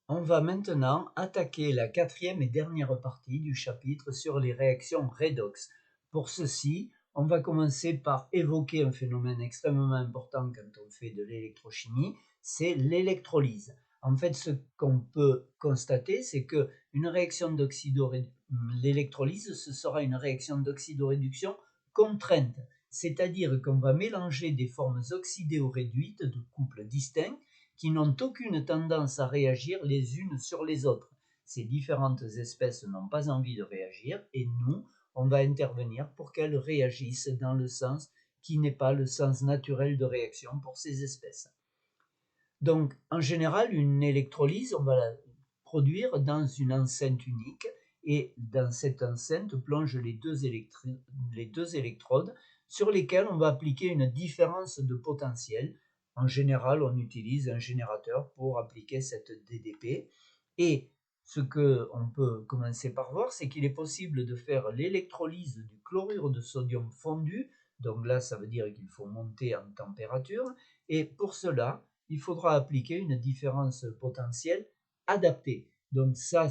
On va maintenant attaquer la quatrième et dernière partie du chapitre sur les réactions redox. Pour ceci, on va commencer par évoquer un phénomène extrêmement important quand on fait de l'électrochimie, c'est l'électrolyse. En fait, ce qu'on peut constater, c'est que l'électrolyse, ce sera une réaction d'oxydoréduction contrainte, c'est-à-dire qu'on va mélanger des formes oxydéo-réduites de couples distincts qui n'ont aucune tendance à réagir les unes sur les autres. Ces différentes espèces n'ont pas envie de réagir et nous, on va intervenir pour qu'elles réagissent dans le sens qui n'est pas le sens naturel de réaction pour ces espèces. Donc, en général, une électrolyse, on va la produire dans une enceinte unique et dans cette enceinte plonge les deux électrodes sur lesquelles on va appliquer une différence de potentiel. En général, on utilise un générateur pour appliquer cette DDP. Et ce qu'on peut commencer par voir, c'est qu'il est possible de faire l'électrolyse du chlorure de sodium fondu. Donc là, ça veut dire qu'il faut monter en température. Et pour cela, il faudra appliquer une différence potentielle adaptée. Donc ça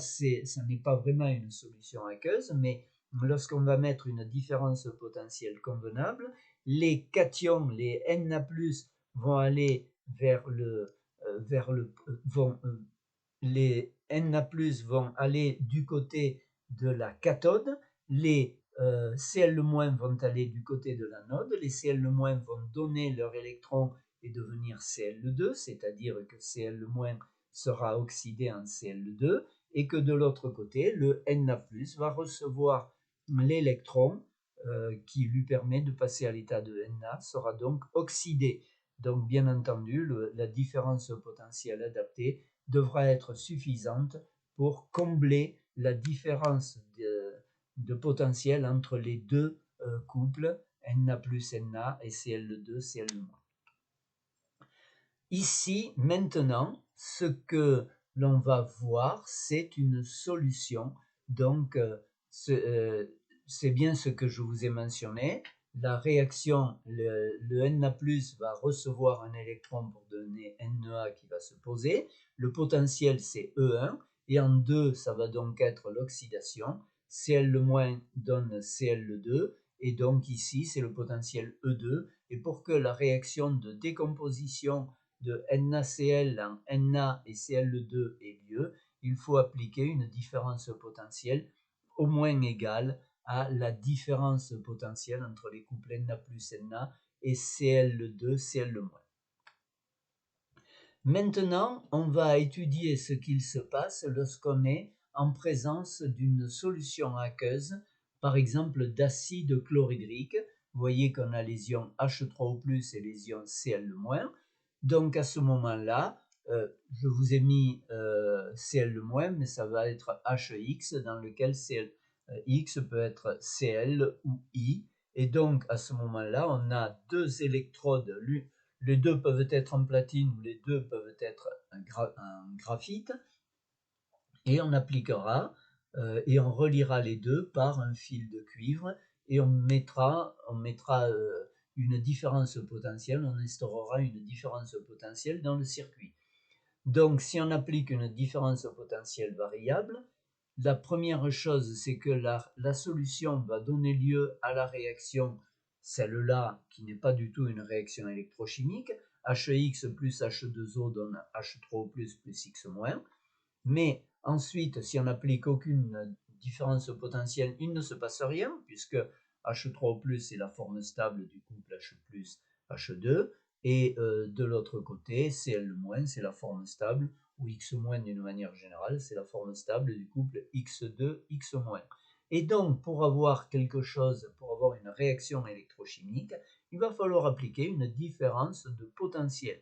n'est pas vraiment une solution aqueuse, mais lorsqu'on va mettre une différence potentielle convenable, les cations, les Na+, vont aller les Na+ vont aller du côté de la cathode, les Cl- vont aller du côté de l'anode, les Cl- vont donner leur électron et devenir Cl2, c'est-à-dire que Cl- sera oxydé en Cl2, et que de l'autre côté, le Na+ va recevoir l'électron qui lui permet de passer à l'état de Na, sera donc oxydé. Donc bien entendu, la différence potentielle adaptée devra être suffisante pour combler la différence de potentiel entre les deux couples Na plus Na et Cl2 Cl-. Ici, maintenant, ce que l'on va voir, c'est une solution. Donc, c'est bien ce que je vous ai mentionné. La réaction, le Na+ va recevoir un électron pour donner Na qui va se poser. Le potentiel, c'est E1. Et en 2, ça va donc être l'oxydation. Cl- donne Cl2. Et donc ici, c'est le potentiel E2. Et pour que la réaction de décomposition de NaCl en Na et Cl2 ait lieu, il faut appliquer une différence potentielle au moins égale à la différence potentielle entre les couples Na plus Na et Cl2 Cl-. Maintenant, on va étudier ce qu'il se passe lorsqu'on est en présence d'une solution aqueuse, par exemple d'acide chlorhydrique. Vous voyez qu'on a les ions H3O+, et les ions Cl-. Donc à ce moment-là, je vous ai mis Cl-, mais ça va être HX, dans lequel X peut être Cl ou I. Et donc à ce moment-là, on a deux électrodes, les deux peuvent être en platine ou les deux peuvent être en graphite. Et on appliquera et on reliera les deux par un fil de cuivre et on mettra une différence potentielle, on instaurera une différence potentielle dans le circuit. Donc si on applique une différence potentielle variable, la première chose, c'est que la solution va donner lieu à la réaction, celle-là qui n'est pas du tout une réaction électrochimique. HX plus H2O donne H3O plus X-. Mais ensuite, si on n'applique aucune différence potentielle, il ne se passe rien, puisque H3O+, est la forme stable du couple H+, H2, et de l'autre côté, Cl-, c'est la forme stable, ou X- d'une manière générale, c'est la forme stable du couple X2, X-. Et donc, pour avoir quelque chose, pour avoir une réaction électrochimique, il va falloir appliquer une différence de potentiel.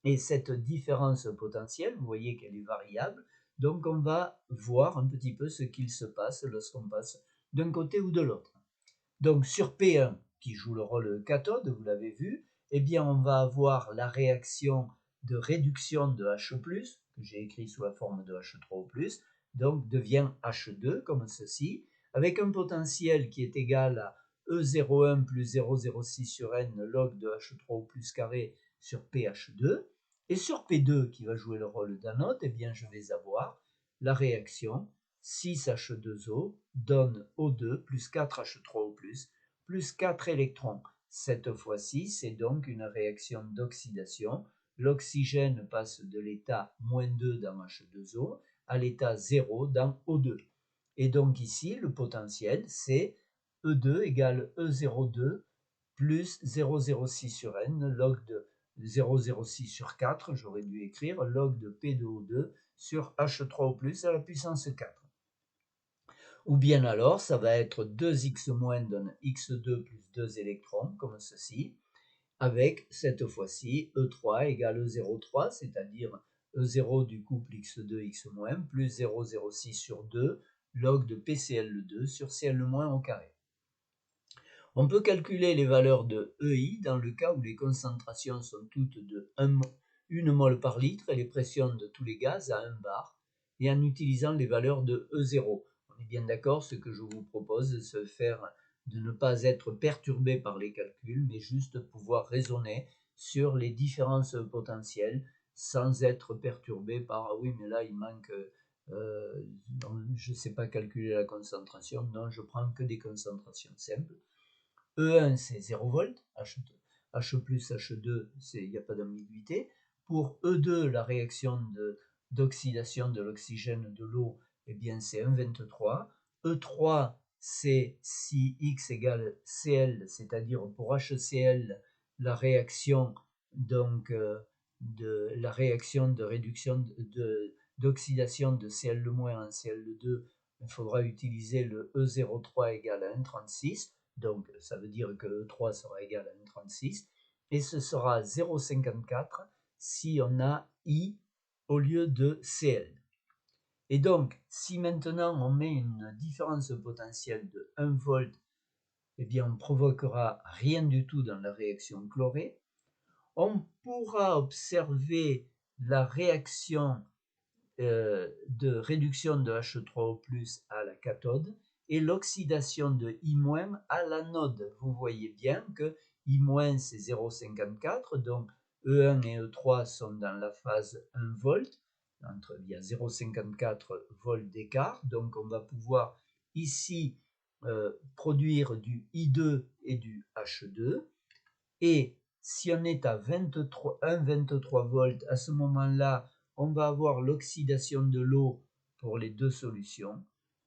Et cette différence potentielle, vous voyez qu'elle est variable, donc on va voir un petit peu ce qu'il se passe lorsqu'on passe d'un côté ou de l'autre. Donc sur P1, qui joue le rôle cathode, vous l'avez vu, eh bien on va avoir la réaction de réduction de H+, que j'ai écrit sous la forme de H3O+, donc devient H2 comme ceci, avec un potentiel qui est égal à E01 plus 0,06 sur N log de H3O+ carré sur PH2. Et sur P2 qui va jouer le rôle d'anode, eh bien je vais avoir la réaction 6H2O donne O2 plus 4H3O+, plus 4 électrons. Cette fois-ci, c'est donc une réaction d'oxydation. L'oxygène passe de l'état -2 dans H2O à l'état 0 dans O2. Et donc ici, le potentiel, c'est E2 égale E02 plus 0,06 sur n, log de 0,06 sur 4, j'aurais dû écrire log de P de O2 sur H3O+, à la puissance 4. Ou bien alors, ça va être 2x- donne x2 plus 2 électrons, comme ceci, avec cette fois-ci E3 égale E03, c'est-à-dire E0 du couple x2x- plus 0,06 sur 2, log de PCl2 sur Cl- au carré. On peut calculer les valeurs de EI dans le cas où les concentrations sont toutes de 1 mol par litre et les pressions de tous les gaz à 1 bar, et en utilisant les valeurs de E0. On est bien d'accord, ce que je vous propose, de ne pas être perturbé par les calculs, mais juste pouvoir raisonner sur les différences potentielles sans être perturbé par « ah oui, mais là, il manque… je ne sais pas calculer la concentration ». Non, je prends que des concentrations simples. E1, c'est 0 volts, H plus H2, il n'y a pas d'ambiguïté. Pour E2, la réaction d'oxydation de l'oxygène de l'eau, eh bien c'est 1,23. E3, c'est si X égale Cl, c'est-à-dire pour HCl, la réaction donc de réduction d'oxydation de Cl- en Cl2, il faudra utiliser le E03 égale à 1,36. Donc ça veut dire que E3 sera égal à 1,36 et ce sera 0,54 si on a I au lieu de Cl. Et donc si maintenant on met une différence potentielle de 1 volt, eh bien on ne provoquera rien du tout dans la réaction chlorée. On pourra observer la réaction de réduction de H3O+ à la cathode et l'oxydation de I- à l'anode. Vous voyez bien que I- c'est 0,54, donc E1 et E3 sont dans la phase 1 volt, il y a 0,54 volts d'écart, donc on va pouvoir ici produire du I2 et du H2, et si on est à 1,23 volts, à ce moment-là, on va avoir l'oxydation de l'eau pour les deux solutions.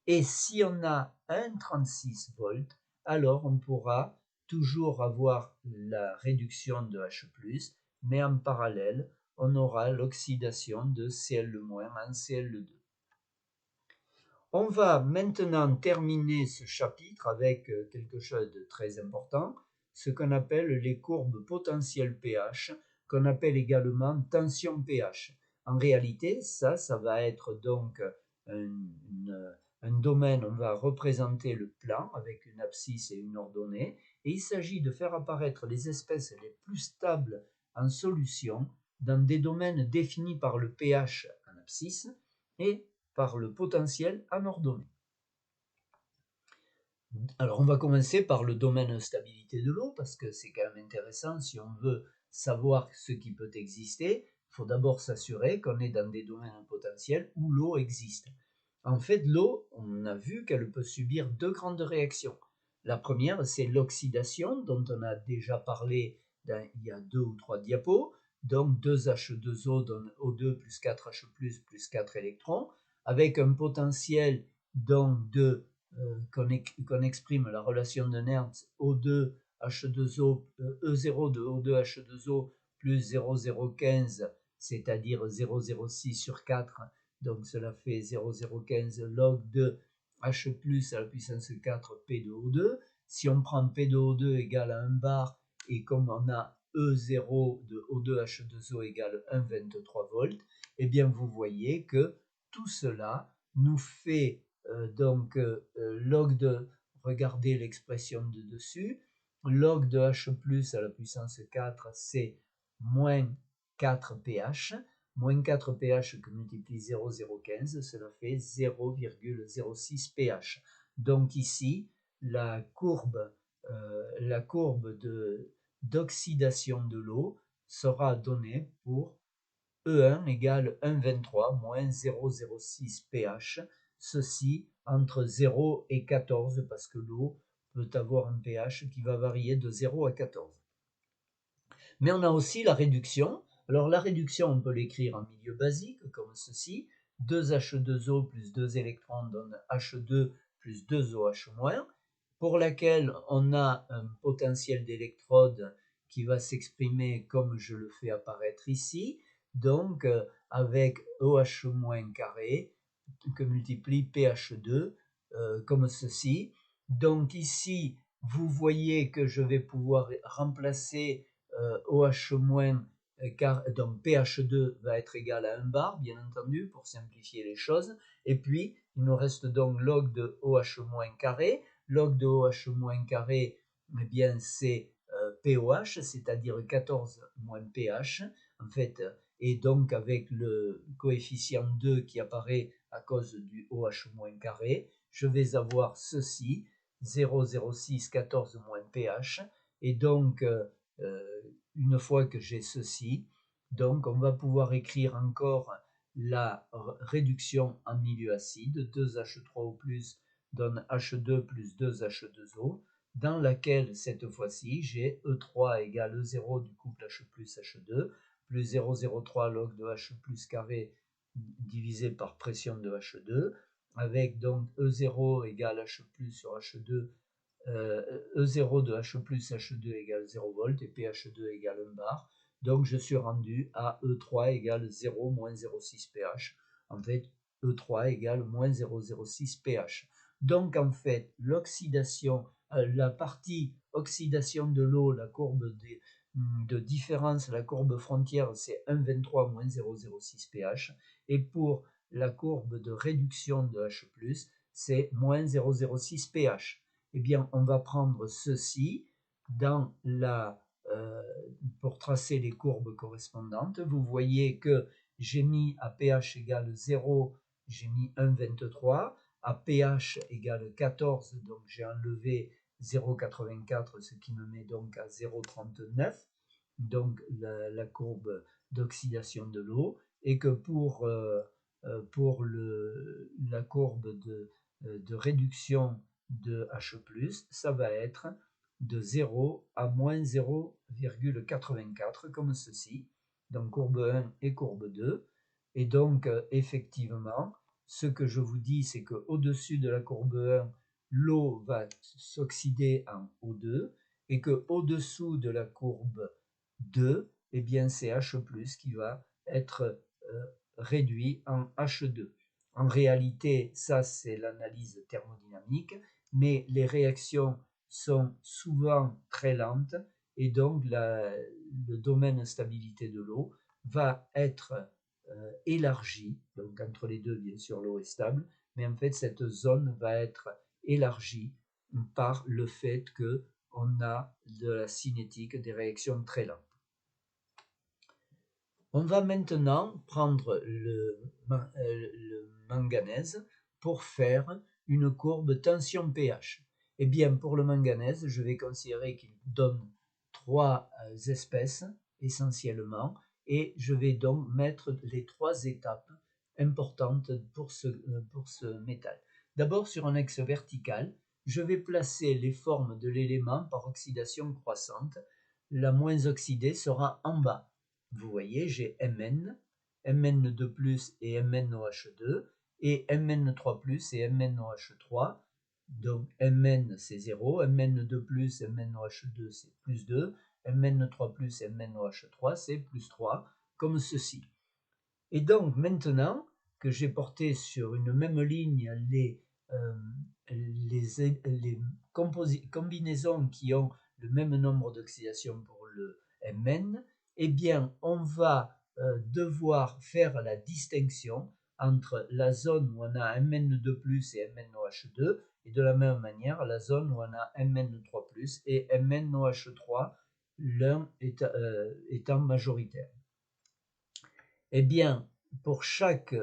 Et si on a 1,36 volts, alors on pourra toujours avoir la réduction de H+, mais en parallèle, on aura l'oxydation de Cl- en Cl2. On va maintenant terminer ce chapitre avec quelque chose de très important, ce qu'on appelle les courbes potentielles pH, qu'on appelle également tension pH. En réalité, ça va être donc un domaine, on va représenter le plan avec une abscisse et une ordonnée, et il s'agit de faire apparaître les espèces les plus stables en solution dans des domaines définis par le pH en abscisse et par le potentiel en ordonnée. Alors on va commencer par le domaine stabilité de l'eau parce que c'est quand même intéressant si on veut savoir ce qui peut exister. Il faut d'abord s'assurer qu'on est dans des domaines potentiels où l'eau existe. En fait, l'eau, on a vu qu'elle peut subir deux grandes réactions. La première, c'est l'oxydation dont on a déjà parlé il y a 2 ou 3 diapos. Donc 2H2O donne O2 plus 4H+, plus 4 électrons, avec un potentiel donc qu'on exprime la relation de Nernst O2 H2O, E0 de O2 H2O plus 0,015, c'est-à-dire 0,06 sur 4, donc cela fait 0,015 log de H plus à la puissance 4 P de O2. Si on prend P de O2 égale à 1 bar, et comme on a E0 de O2 H2O égale 1,23 volts, eh bien vous voyez que tout cela nous fait donc log de, regardez l'expression de dessus, log de H plus à la puissance 4, c'est moins 4 pH, moins 4 pH que multiplie 0,015, cela fait 0,06 pH. Donc ici, la courbe d'oxydation de l'eau sera donnée pour E1 égale 1,23 moins 0,06 pH, ceci entre 0 et 14 parce que l'eau peut avoir un pH qui va varier de 0 à 14. Mais on a aussi la réduction. Alors la réduction, on peut l'écrire en milieu basique comme ceci. 2H2O plus 2 électrons donne H2 plus 2OH-, pour laquelle on a un potentiel d'électrode qui va s'exprimer comme je le fais apparaître ici, donc avec OH- carré que multiplie pH2 comme ceci. Donc ici, vous voyez que je vais pouvoir remplacer OH-, donc pH2 va être égal à 1 bar, bien entendu, pour simplifier les choses. Et puis, il nous reste donc log de OH- carré. Log de OH- carré, eh bien, c'est POH, c'est-à-dire 14 moins pH, en fait, et donc avec le coefficient 2 qui apparaît à cause du OH- carré, je vais avoir ceci, 0,06 14 moins pH, et donc une fois que j'ai ceci, donc on va pouvoir écrire encore la réduction en milieu acide, 2H3O+, donne H2 plus 2H2O, dans laquelle cette fois-ci j'ai E3 égale E0 du couple H plus H2, plus 0,03 log de H plus carré divisé par pression de H2, avec donc E0 égale H plus sur H2, E0 de H plus H2 égale 0 volt et pH2 égale 1 bar. Donc je suis rendu à E3 égale 0 moins 0,6 pH. En fait, E3 égale moins 0,06 pH. Donc en fait, l'oxydation, la partie oxydation de l'eau, la courbe de différence, la courbe frontière, c'est 1,23 moins 0,06 pH. Et pour la courbe de réduction de H+, c'est moins 0,06 pH. Eh bien, on va prendre ceci dans pour tracer les courbes correspondantes. Vous voyez que j'ai mis à pH égale 0, j'ai mis 1,23. À pH égale 14, donc j'ai enlevé 0,84, ce qui me met donc à 0,39, donc la courbe d'oxydation de l'eau, et que pour la courbe de réduction de H+, ça va être de 0 à moins 0,84, comme ceci, donc courbe 1 et courbe 2, et donc effectivement, ce que je vous dis, c'est qu'au-dessus de la courbe 1, l'eau va s'oxyder en O2, et qu'au-dessous de la courbe 2, eh bien c'est H+, qui va être réduit en H2. En réalité, ça c'est l'analyse thermodynamique, mais les réactions sont souvent très lentes et donc le domaine stabilité de l'eau va être élargi. Donc entre les deux, bien sûr, l'eau est stable, mais en fait cette zone va être élargie par le fait qu'on a de la cinétique, des réactions très lentes. On va maintenant prendre le manganèse pour faire une courbe tension pH. Eh bien, pour le manganèse, je vais considérer qu'il donne trois espèces essentiellement, et je vais donc mettre les trois étapes importantes pour ce métal. D'abord, sur un axe vertical, je vais placer les formes de l'élément par oxydation croissante. La moins oxydée sera en bas. Vous voyez, j'ai Mn, Mn2+, et MnOH2, et Mn3+, et MnOH3. Donc Mn c'est 0, Mn2+, MnOH2 c'est plus 2, Mn3+, MnOH3 c'est plus 3, comme ceci. Et donc maintenant que j'ai porté sur une même ligne les combinaisons qui ont le même nombre d'oxydations pour le Mn, eh bien on va devoir faire la distinction entre la zone où on a Mn2+, et MnOH2, et de la même manière la zone où on a Mn3+, et MnOH3, l'un étant majoritaire. Eh bien, pour chaque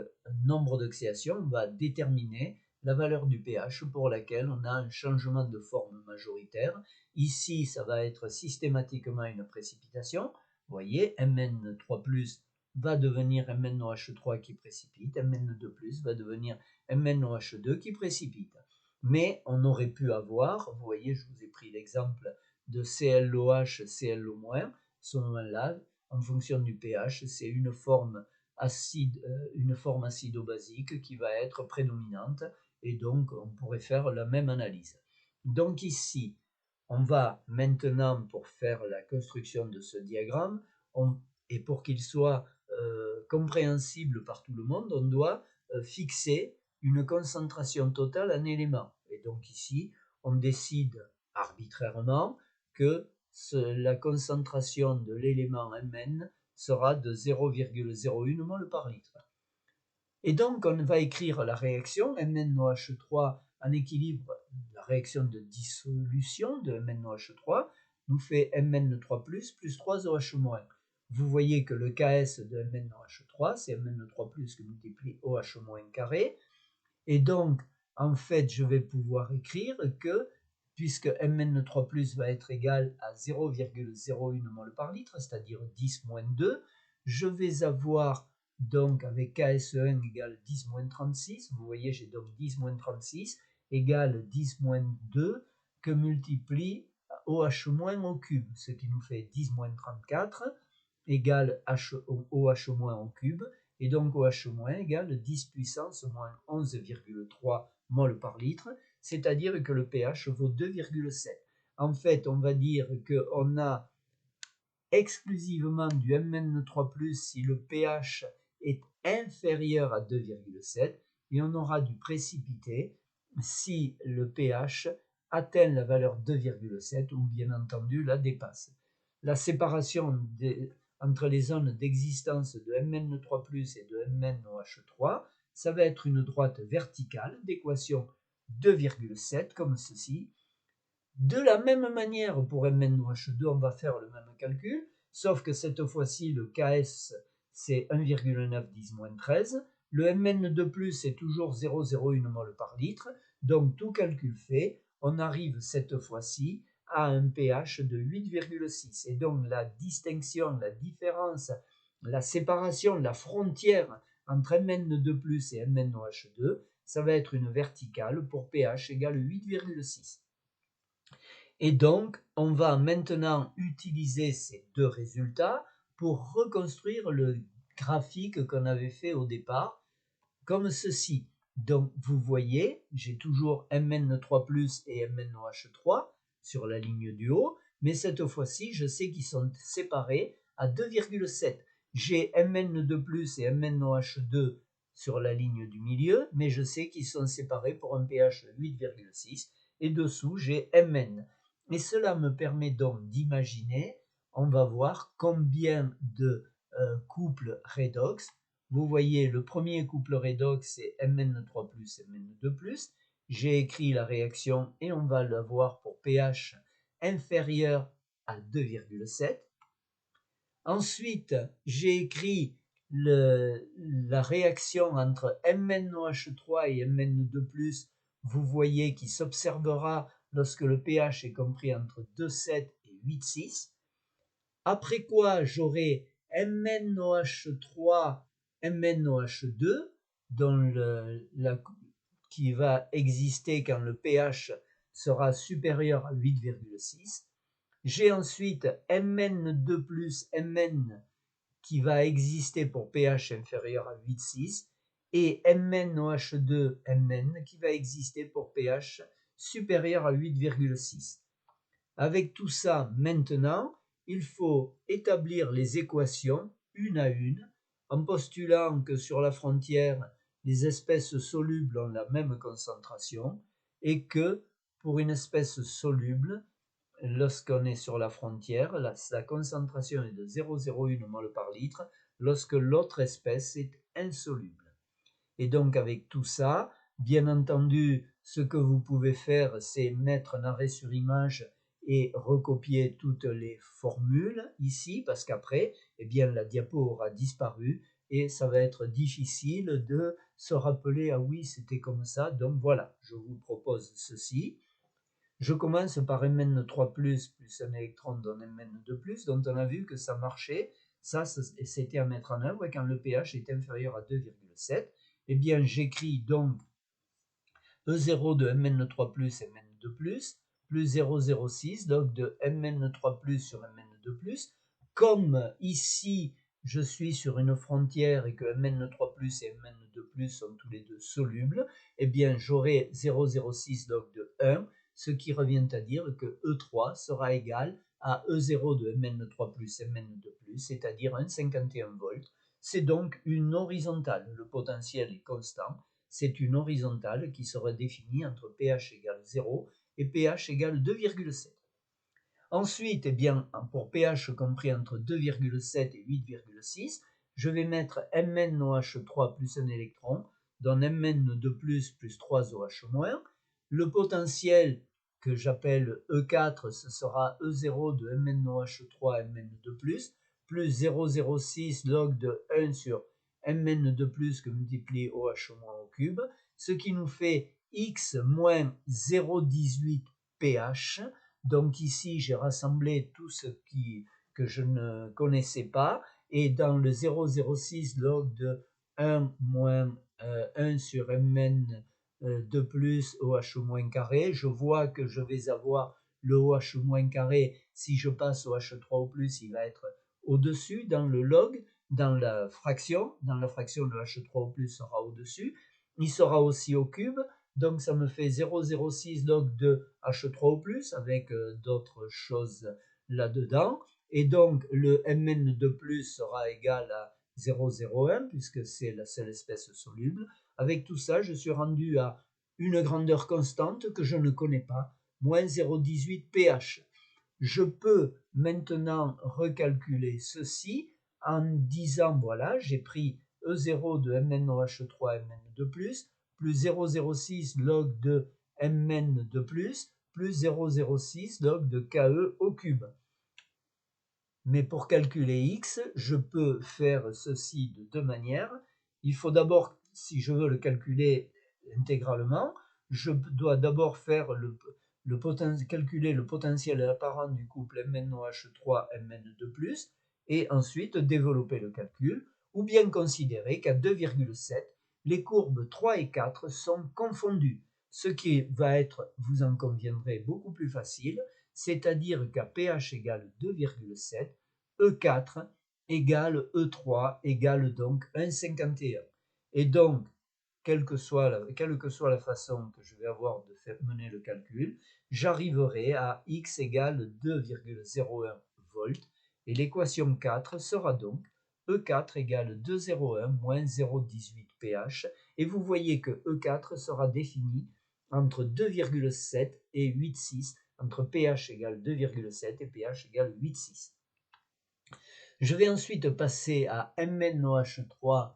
nombre d'oxydation, on va déterminer la valeur du pH pour laquelle on a un changement de forme majoritaire. Ici, ça va être systématiquement une précipitation. Vous voyez, Mn3+, va devenir MnOH3 qui précipite, Mn2+, va devenir MnOH2 qui précipite. Mais on aurait pu avoir, vous voyez, je vous ai pris l'exemple de ClOH, ClO-, ce moment-là, en fonction du pH, c'est une forme acido-basique qui va être prédominante, et donc on pourrait faire la même analyse. Donc ici, on va maintenant, pour faire la construction de ce diagramme, et pour qu'il soit compréhensible par tout le monde, on doit fixer une concentration totale en éléments. Et donc ici, on décide arbitrairement que la concentration de l'élément Mn sera de 0,01 mol par litre. Et donc, on va écrire la réaction MnOH3 en équilibre, la réaction de dissolution de MnOH3 nous fait Mn3+, plus 3OH-. Vous voyez que le Ks de MnOH3, c'est Mn3+, que multiplie OH- carré. Et donc, en fait, je vais pouvoir écrire que, puisque Mn3+, va être égal à 0,01 mol par litre, c'est-à-dire 10-2, je vais avoir donc avec KSE1 égale 10-36, vous voyez j'ai donc 10-36 égale 10-2 que multiplie OH- au cube, ce qui nous fait 10-34 égale OH- au cube, et donc OH- égale 10 puissance moins 11,3 mol par litre, c'est-à-dire que le pH vaut 2,7. En fait, on va dire qu'on a exclusivement du Mn3+, si le pH est inférieur à 2,7, et on aura du précipité si le pH atteint la valeur 2,7 ou bien entendu la dépasse. La séparation entre les zones d'existence de Mn3+, et de MnOH3, ça va être une droite verticale d'équation 2,7 comme ceci. De la même manière, pour MnOH2, on va faire le même calcul, sauf que cette fois-ci, le Ks, c'est 1,9 10-13. Le Mn2+, est toujours 0,01 mol par litre. Donc, tout calcul fait, on arrive cette fois-ci à un pH de 8,6. Et donc, la distinction, la différence, la séparation, la frontière entre Mn2+, et MnOH2, ça va être une verticale pour pH égale 8,6. Et donc, on va maintenant utiliser ces deux résultats pour reconstruire le graphique qu'on avait fait au départ, comme ceci. Donc, vous voyez, j'ai toujours Mn3+, et MnOH3 sur la ligne du haut, mais cette fois-ci, je sais qu'ils sont séparés à 2,7. J'ai Mn2+, et MnOH2 sur la ligne du milieu, mais je sais qu'ils sont séparés pour un pH 8,6, et dessous, j'ai Mn. Et cela me permet donc d'imaginer, on va voir combien de couples redox. Vous voyez, le premier couple redox, c'est Mn3+, Mn2+. J'ai écrit la réaction et on va la voir pour pH inférieur à 2,7. Ensuite, j'ai écrit la réaction entre MnOH3 et Mn2+. Vous voyez qui s'observera lorsque le pH est compris entre 2,7 et 8,6. Après quoi, j'aurai MnOH3, MnOH2, qui va exister quand le pH sera supérieur à 8,6. J'ai ensuite Mn2+, Mn qui va exister pour pH inférieur à 8,6 et MnOH2, Mn qui va exister pour pH supérieur à 8,6. Avec tout ça, maintenant, il faut établir les équations une à une en postulant que sur la frontière, les espèces solubles ont la même concentration et que pour une espèce soluble, lorsqu'on est sur la frontière, la concentration est de 0,01 mol par litre lorsque l'autre espèce est insoluble. Et donc avec tout ça, bien entendu, ce que vous pouvez faire, c'est mettre un arrêt sur image et recopier toutes les formules ici, parce qu'après, eh bien, la diapo aura disparu et ça va être difficile de se rappeler, ah oui, c'était comme ça. Donc voilà, je vous propose ceci. Je commence par Mn3+, plus un électron dans Mn2+, dont on a vu que ça marchait Ça, c'était à mettre en œuvre quand le pH est inférieur à 2,7. Eh bien, j'écris donc E0 de Mn3+, Mn2+, plus 0,06 log de Mn3+, sur Mn2+. Comme ici, je suis sur une frontière et que Mn3+, et Mn2+, sont tous les deux solubles, eh bien, j'aurai 0,06 log de 1, ce qui revient à dire que E3 sera égal à E0 de Mn3+, Mn2+, c'est-à-dire 1,51 volts. C'est donc une horizontale. Le potentiel est constant. C'est une horizontale qui sera définie entre pH égale 0 et pH égale 2,7. Ensuite, eh bien, pour pH compris entre 2,7 et 8,6, je vais mettre MnOH3 plus un électron, donne Mn2 plus 3OH-. Le potentiel que j'appelle E4, ce sera E0 de MnOH3 Mn2 plus 0,06 log de 1 sur Mn2 que multiplie OH- au cube, ce qui nous fait X moins 0,18 pH. Donc ici, j'ai rassemblé tout ce que je ne connaissais pas. Et dans le 0,06 log de 1 moins 1 sur Mn de plus OH- carré, je vois que je vais avoir le OH- carré. Si je passe OH3 au plus, il va être au-dessus dans le log, dans la fraction. Dans la fraction, le H3 au plus sera au-dessus. Il sera aussi au cube. Donc ça me fait 0,06 log de H3 au plus avec d'autres choses là-dedans. Et donc le Mn de plus sera égal à 0,01 puisque c'est la seule espèce soluble. Avec tout ça, je suis rendu à une grandeur constante que je ne connais pas, moins 0,18 pH. Je peux maintenant recalculer ceci en disant, voilà, j'ai pris E0 de MnOH3 Mn2+, plus 0,06 log de Mn2+, plus 0,06 log de Ke au cube. Mais pour calculer x, je peux faire ceci de deux manières. Il faut d'abord, si je veux le calculer intégralement, je dois d'abord faire calculer le potentiel apparent du couple MnOH3-Mn2+, et ensuite développer le calcul, ou bien considérer qu'à 2,7, les courbes 3 et 4 sont confondues, ce qui va être, vous en conviendrez, beaucoup plus facile, c'est-à-dire qu'à pH égale 2,7, E4 égale E3 égale donc 1,51. Et donc, quelle que soit la façon que je vais avoir de faire mener le calcul, j'arriverai à x égale 2,01 volts. Et l'équation 4 sera donc E4 égale 2,01 moins 0,18 pH. Et vous voyez que E4 sera défini entre 2,7 et 8,6, entre pH égale 2,7 et pH égale 8,6. Je vais ensuite passer à MnOH3,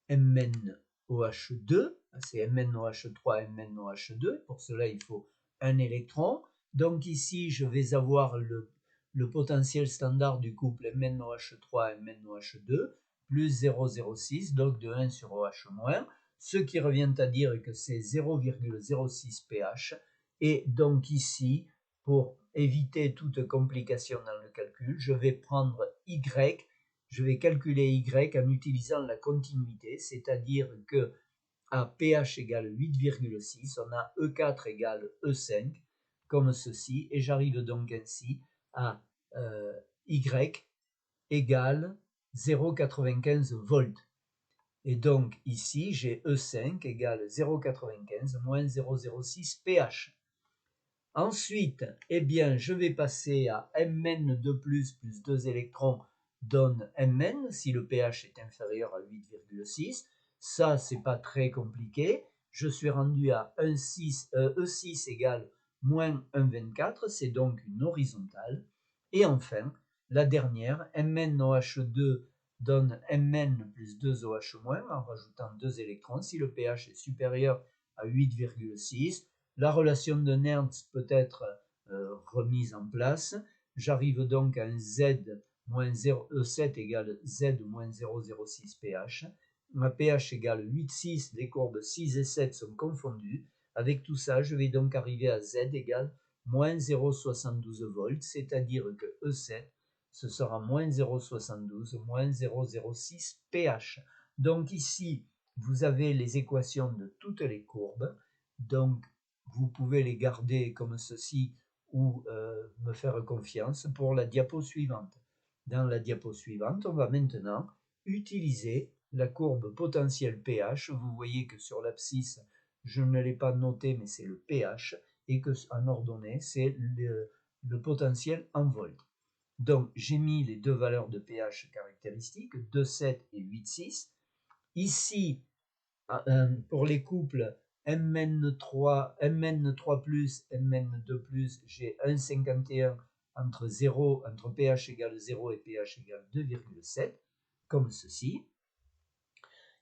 MnOH2. C'est MnOH3, MnOH2. Pour cela, il faut un électron. Donc ici, je vais avoir le potentiel standard du couple MnOH3, MnOH2, plus 0,06, log de 1 sur OH-, ce qui revient à dire que c'est 0,06 pH. Et donc ici, pour éviter toute complication dans le calcul, je vais prendre Y, je vais calculer Y en utilisant la continuité, c'est-à-dire que à pH égale 8,6, on a E4 égale E5, comme ceci, et j'arrive donc ainsi à Y égale 0,95 volts. Et donc ici, j'ai E5 égale 0,95 moins 0,06 pH. Ensuite, eh bien, je vais passer à Mn2+, plus 2 électrons donne Mn, si le pH est inférieur à 8,6. Ça, c'est pas très compliqué. Je suis rendu à E6 égale moins 1,24, c'est donc une horizontale. Et enfin, la dernière, MnOH2 donne Mn plus 2OH- en rajoutant 2 électrons. Si le pH est supérieur à 8,6, la relation de Nernst peut être remise en place. J'arrive donc à un Z moins 0,7 égale Z moins 0,06 pH. Ma pH égale 8,6, les courbes 6 et 7 sont confondues. Avec tout ça, je vais donc arriver à Z égale moins 0,72 volts, c'est-à-dire que E7 ce sera moins 0,72, moins 0,06 pH. Donc ici, vous avez les équations de toutes les courbes. Donc, vous pouvez les garder comme ceci ou me faire confiance pour la diapo suivante. Dans la diapo suivante, on va maintenant utiliser la courbe potentiel pH. Vous voyez que sur l'abscisse, je ne l'ai pas noté, mais c'est le pH, et qu'en ordonnée, c'est le potentiel en volts. Donc, j'ai mis les deux valeurs de pH caractéristiques, 2,7 et 8,6. Ici, pour les couples Mn3, Mn3+, Mn2+, j'ai 1,51 entre pH égale 0 et pH égale 2,7, comme ceci.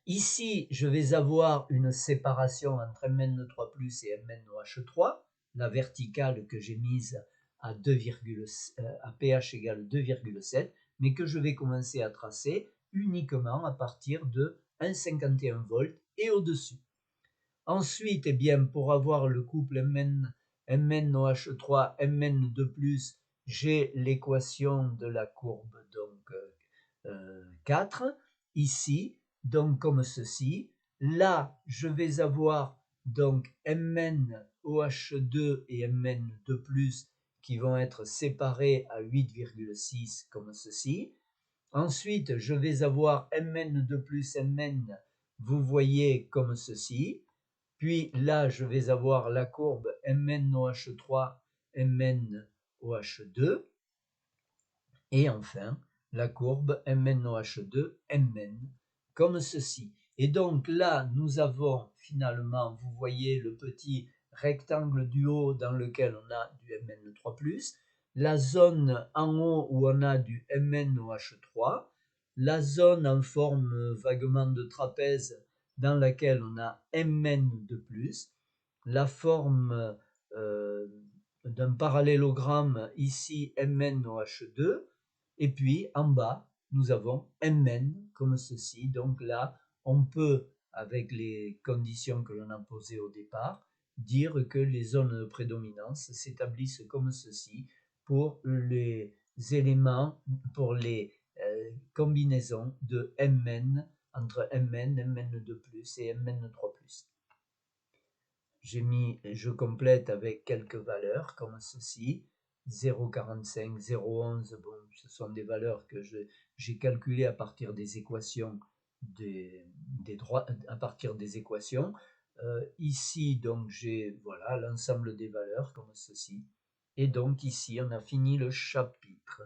Ici, je vais avoir une séparation entre Mn3+, et MnOH3, la verticale que j'ai mise à pH égale 2,7, mais que je vais commencer à tracer uniquement à partir de 1,51 volts et au-dessus. Ensuite, eh bien, pour avoir le couple MnOH3, Mn2+, j'ai l'équation de la courbe donc 4, ici, donc comme ceci. Là, je vais avoir donc MnOH2 et Mn2+, qui vont être séparés à 8,6 comme ceci. Ensuite, je vais avoir Mn2+, Mn, vous voyez comme ceci. Puis là, je vais avoir la courbe MnOH3, MnOH2. Et enfin, la courbe MnOH2, Mn, comme ceci. Et donc là, nous avons finalement, vous voyez le petit rectangle du haut dans lequel on a du Mn3+, la zone en haut où on a du MnOH3, la zone en forme vaguement de trapèze dans laquelle on a Mn de plus, la forme d'un parallélogramme ici MnOH2, et puis en bas nous avons Mn comme ceci. Donc là on peut, avec les conditions que l'on a posées au départ, dire que les zones de prédominance s'établissent comme ceci pour les éléments, pour les combinaisons de Mn entre Mn, Mn2+, et Mn3+. Je complète avec quelques valeurs comme ceci, 0,45, 0,11, bon, ce sont des valeurs que j'ai calculées à partir des équations à partir des équations. Ici, donc, j'ai voilà l'ensemble des valeurs comme ceci. Et donc ici, on a fini le chapitre.